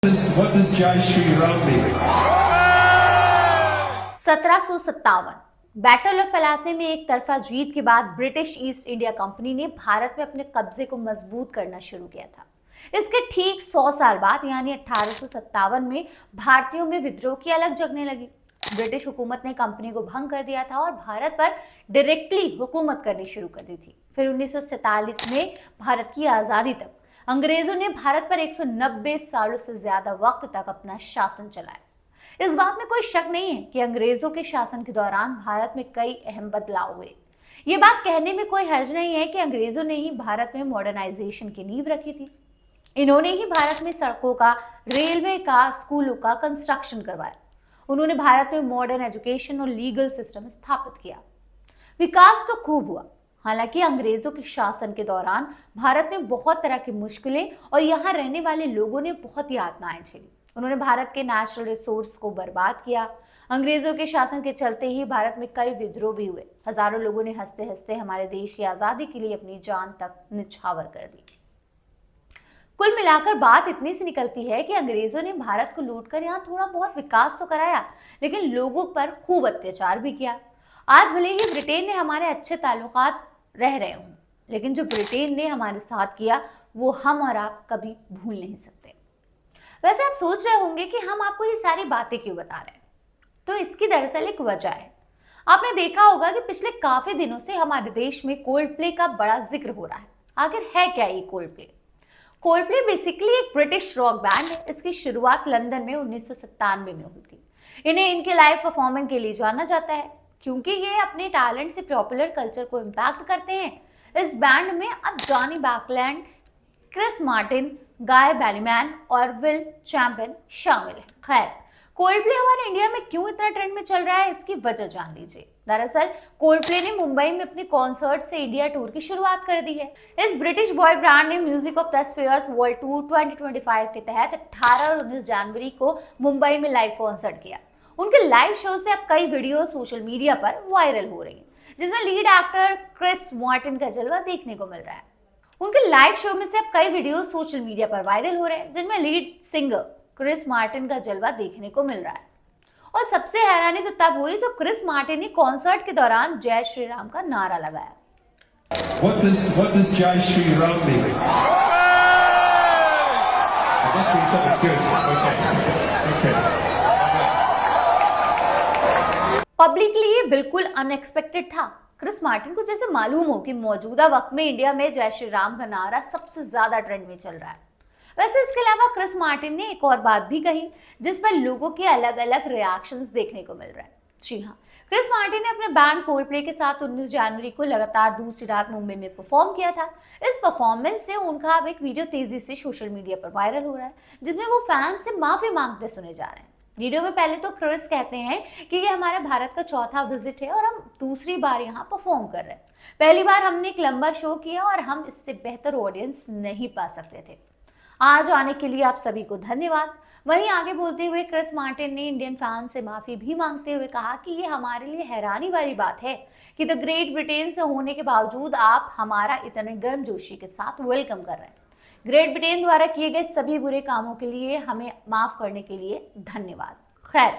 What does Jai Shri Ram mean? 1757 battle of Plassey में एक तरफा जीत के बाद ब्रिटिश ईस्ट इंडिया कंपनी ने भारत में अपने कब्जे को मजबूत करना शुरू किया था। इसके ठीक 100 साल बाद यानी 1857 में भारतीयों में विद्रोह की अलग जगने लगी। ब्रिटिश हुकूमत ने कंपनी को भंग कर दिया था और भारत पर डायरेक्टली हुकूमत करनी शुरू कर दी थी। फिर 1947 में भारत की आजादी तक अंग्रेजों ने भारत पर 190 सालों से ज्यादा वक्त तक अपना शासन चलाया। इस बात में कोई शक नहीं है कि अंग्रेजों के शासन के दौरान भारत में कई अहम बदलाव हुए। ये बात कहने में कोई हर्ज नहीं है कि अंग्रेजों ने ही भारत में मॉडर्नाइजेशन की नींव रखी थी। इन्होंने ही भारत में सड़कों का, रेलवे का, स्कूलों का कंस्ट्रक्शन करवाया। उन्होंने भारत में मॉडर्न एजुकेशन और लीगल सिस्टम स्थापित किया। विकास तो खूब हुआ। हालांकि अंग्रेजों के शासन के दौरान भारत में बहुत तरह की मुश्किलें और यहाँ रहने वाले लोगों ने बहुत यातनाएं झेली। उन्होंने भारत के नेचुरल रिसोर्स को बर्बाद किया। अंग्रेजों के शासन के चलते ही भारत में कई विद्रोह भी हुए। हजारों लोगों ने हंसते हंसते हमारे देश की आजादी के लिए अपनी जान तक निछावर कर दी। कुल मिलाकर बात इतनी सी निकलती है कि अंग्रेजों ने भारत को लूटकर यहाँ थोड़ा बहुत विकास तो कराया, लेकिन लोगों पर खूब अत्याचार भी किया। आज भले ही ब्रिटेन ने हमारे अच्छे ताल्लुकात रह रहे हों, लेकिन जो ब्रिटेन ने हमारे साथ किया वो हम और आप कभी भूल नहीं सकते। वैसे आप सोच रहे होंगे कि हम आपको ये सारी बातें क्यों बता रहे हैं, तो इसकी दरअसल एक वजह है। आपने देखा होगा कि पिछले काफी दिनों से हमारे देश में कोल्ड प्ले का बड़ा जिक्र हो रहा है। आखिर है क्या ये cold play? Cold play basically एक ब्रिटिश रॉक बैंड है। इसकी शुरुआत लंदन में 1997 में हुई थी। इन्हें इनके लाइव परफॉर्मेंस के लिए जाना जाता है क्योंकि ये अपने टैलेंट से पॉपुलर कल्चर को इम्पैक्ट करते हैं। इस बैंड में अब जॉनी बैकलैंड, क्रिस मार्टिन, गाय बैलीमैन और विल चैंपियन शामिल हैं। खैर, कोल्ड प्ले हमारे इंडिया में क्यों इतना ट्रेंड में चल रहा है, इसकी वजह जान लीजिए। दरअसल कोल्ड प्ले ने मुंबई में अपने कॉन्सर्ट से इंडिया टूर की शुरुआत कर दी है। इस ब्रिटिश बॉय ब्रांड ने music of the spheres world tour 2025 के तहत 18 और 19 जनवरी को मुंबई में लाइव कॉन्सर्ट किया। उनके लाइव शो से अब कई वीडियो सोशल मीडिया पर वायरल हो रही हैं, जिसमें लीड एक्टर क्रिस मार्टिन का जलवा देखने को मिल रहा है। उनके लाइव शो में से अब कई वीडियो सोशल मीडिया पर वायरल हो रहे हैं, जिनमें लीड सिंगर क्रिस मार्टिन का जलवा देखने को मिल रहा है। और सबसे हैरानी तो तब हुई जब क्रिस मार्टिन ने कॉन्सर्ट के दौरान जय श्री राम का नारा लगाया। What does Jai Shri Ram mean? It must mean something good. Okay. Publicly ये बिल्कुल अनएक्सपेक्टेड था। क्रिस मार्टिन को जैसे मालूम हो कि मौजूदा वक्त में इंडिया में जय श्री राम का नारा सबसे ज्यादा ट्रेंड में चल रहा है। वैसे इसके अलावा क्रिस मार्टिन ने एक और बात भी कही जिस पर लोगों के अलग अलग रिएक्शंस देखने को मिल रहा है। जी हाँ, क्रिस मार्टिन ने अपने बैंड कोल्ड प्ले के साथ 19 जनवरी को लगातार दूसरी रात मुंबई में परफॉर्म किया था। इस परफॉर्मेंस से उनका अब एक वीडियो तेजी से सोशल मीडिया पर वायरल हो रहा है, जिसमें वो फैंस से माफी मांगते सुने जा रहे हैं। वीडियो में पहले तो क्रिस कहते हैं कि ये हमारे भारत का चौथा विजिट है और हम दूसरी बार यहाँ परफॉर्म कर रहे हैं। पहली बार हमने एक लंबा शो किया और हम इससे बेहतर ऑडियंस नहीं पा सकते थे। आज आने के लिए आप सभी को धन्यवाद। वहीं आगे बोलते हुए क्रिस मार्टिन ने इंडियन फैन से माफी भी मांगते हुए कहा कि ये हमारे लिए हैरानी वाली बात है कि द ग्रेट ब्रिटेन से होने के बावजूद आप हमारा इतने गर्मजोशी के साथ वेलकम कर रहे हैं। ग्रेट ब्रिटेन द्वारा किए गए सभी बुरे कामों के लिए हमें माफ करने के लिए धन्यवाद। खैर,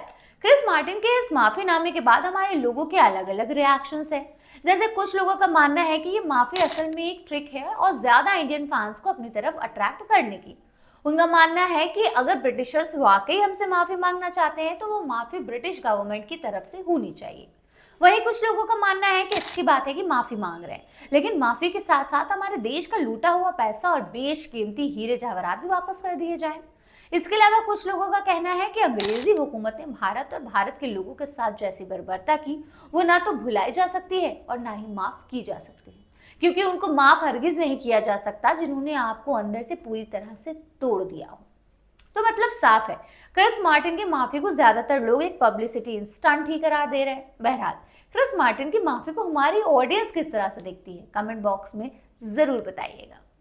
क्रिस मार्टिन के इस माफीनामे के बाद हमारे लोगों के अलग अलग रिएक्शंस हैं। जैसे कुछ लोगों का मानना है कि ये माफी असल में एक ट्रिक है और ज्यादा इंडियन फैंस को अपनी तरफ अट्रैक्ट करने की। उनका मानना है कि अगर ब्रिटिशर्स वाकई हमसे माफी मांगना चाहते हैं तो वो माफी ब्रिटिश गवर्नमेंट की तरफ से होनी चाहिए। वहीं कुछ लोगों का मानना है कि अच्छी बात है कि माफी मांग रहे हैं, लेकिन माफी के साथ साथ हमारे देश का लूटा हुआ पैसा और बेशकीमती हीरे जवाहरात भी वापस कर दिए जाएं। इसके अलावा कुछ लोगों का कहना है कि अंग्रेजी हुकूमत ने भारत और भारत के लोगों के साथ जैसी बर्बरता की वो ना तो भुलाई जा सकती है और ना ही माफ की जा सकती है, क्योंकि उनको माफ हरगिज नहीं किया जा सकता जिन्होंने आपको अंदर से पूरी तरह से तोड़ दिया हो। तो मतलब साफ है, क्रिस मार्टिन की माफी को ज्यादातर लोग एक पब्लिसिटी स्टंट ही करार दे रहे हैं। बहरहाल, क्रिस मार्टिन की माफी को हमारी ऑडियंस किस तरह से देखती है, कमेंट बॉक्स में जरूर बताइएगा।